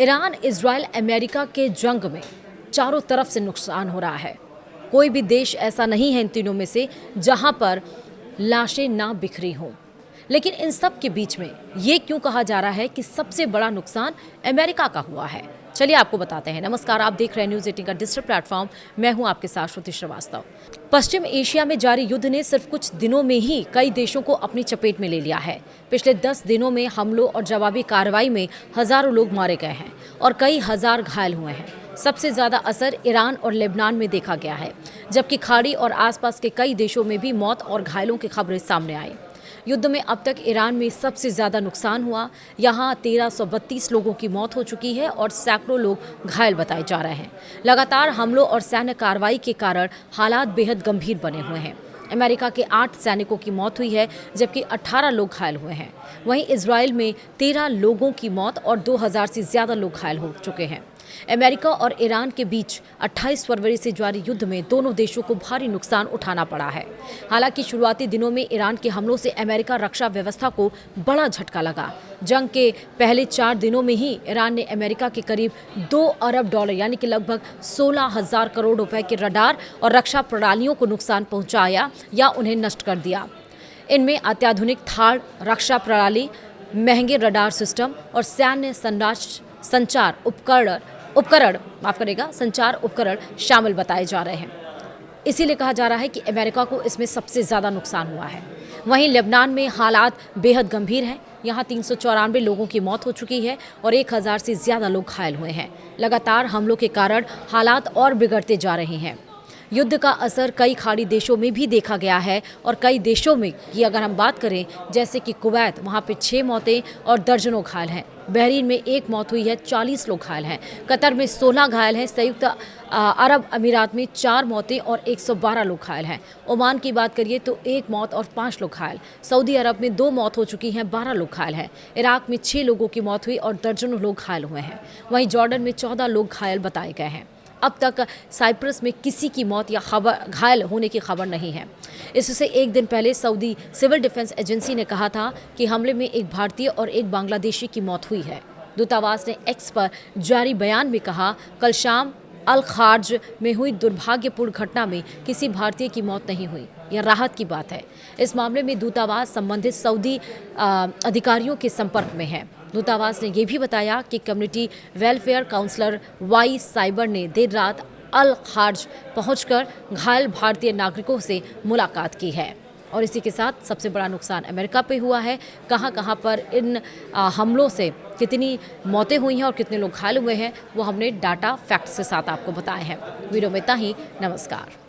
Iran, Israel, America के जंग में चारों तरफ से नुकसान हो रहा है। कोई भी देश ऐसा नहीं है इन तीनों में से जहां पर लाशें ना बिखरी हों। लेकिन इन सब के बीच में ये क्यों कहा जा रहा है कि सबसे बड़ा नुकसान अमेरिका का हुआ है? चलिए आपको बताते हैं। नमस्कार, आप देख रहे हैं न्यूज़ 18 का डिजिटल प्लेटफॉर्म। मैं हूं आपके साथ श्रुति श्रीवास्तव। पश्चिम एशिया में जारी युद्ध ने सिर्फ कुछ दिनों में ही कई देशों को अपनी चपेट में ले लिया है। पिछले 10 दिनों में हमलों और जवाबी कार्रवाई में हजारों लोग मारे गए हैं और कई हजार घायल हुए हैं। सबसे ज्यादा असर ईरान और लेबनान में देखा गया है, जबकि खाड़ी और आसपास के कई देशों में भी मौत और घायलों की खबरें सामने आई। युद्ध में अब तक ईरान में सबसे ज़्यादा नुकसान हुआ। यहाँ 1332 लोगों की मौत हो चुकी है और सैकड़ों लोग घायल बताए जा रहे हैं। लगातार हमलों और सैन्य कार्रवाई के कारण हालात बेहद गंभीर बने हुए हैं। अमेरिका के 8 सैनिकों की मौत हुई है, जबकि 18 लोग घायल हुए हैं। वहीं इजराइल में 13 लोगों की मौत और 2000 से ज़्यादा लोग घायल हो चुके हैं। अमेरिका और ईरान के बीच 28 फरवरी से जारी युद्ध में दोनों देशों को भारी नुकसान उठाना पड़ा है। हालांकि शुरुआती दिनों में ईरान के हमलों से अमेरिका रक्षा व्यवस्था को बड़ा झटका लगा। जंग के पहले 4 दिनों में ही ईरान ने अमेरिका के करीब $2 अरब यानी कि लगभग 16,000 करोड़ रुपए के रडार और रक्षा प्रणालियों को नुकसान पहुंचाया या उन्हें नष्ट कर दिया। इनमें अत्याधुनिक थाड़ रक्षा प्रणाली, महंगे रडार सिस्टम और सैन्य संचार उपकरण शामिल बताए जा रहे हैं। इसीलिए कहा जा रहा है कि अमेरिका को इसमें सबसे ज़्यादा नुकसान हुआ है। वहीं लेबनान में हालात बेहद गंभीर हैं। यहाँ 394 लोगों की मौत हो चुकी है और 1000 से ज़्यादा लोग घायल हुए हैं। लगातार हमलों के कारण हालात और बिगड़ते जा रहे हैं। युद्ध का असर कई खाड़ी देशों में भी देखा गया है और कई देशों में की अगर हम बात करें, जैसे कि कुवैत, वहाँ पे 6 मौतें और दर्जनों घायल हैं। बहरीन में 1 मौत हुई है, 40 लोग घायल हैं। कतर में 16 घायल हैं। संयुक्त अरब अमीरात में 4 मौतें और 112 लोग घायल हैं। ओमान की बात करिए तो 1 मौत और 5 लोग घायल। सऊदी अरब में 2 मौत हो चुकी हैं, 12 लोग घायल हैं। इराक में 6 लोगों की मौत हुई और दर्जनों लोग घायल हुए हैं। वहीं जॉर्डन में 14 लोग घायल बताए गए हैं। अब तक साइप्रस में किसी की मौत या घायल होने की खबर नहीं है। इससे एक दिन पहले सऊदी सिविल डिफेंस एजेंसी ने कहा था कि हमले में एक भारतीय और एक बांग्लादेशी की मौत हुई है। दूतावास ने एक्स पर जारी बयान में कहा, कल शाम अल खार्ज में हुई दुर्भाग्यपूर्ण घटना में किसी भारतीय की मौत नहीं हुई। यह राहत की बात है। इस मामले में दूतावास संबंधित सऊदी अधिकारियों के संपर्क में है। दूतावास ने यह भी बताया कि community welfare counsellor Y cyber ने देर रात अल खार्ज पहुंचकर घायल भारतीय नागरिकों से मुलाकात की है। और इसी के साथ सबसे बड़ा नुकसान अमेरिका पे हुआ है। कहां पर इन हमलों से कितनी मौतें हुई हैं और कितने लोग घायल हुए हैं, वो हमने डाटा फैक्ट्स के साथ आपको बताए हैं। वीडियो में इतना ही। नमस्कार।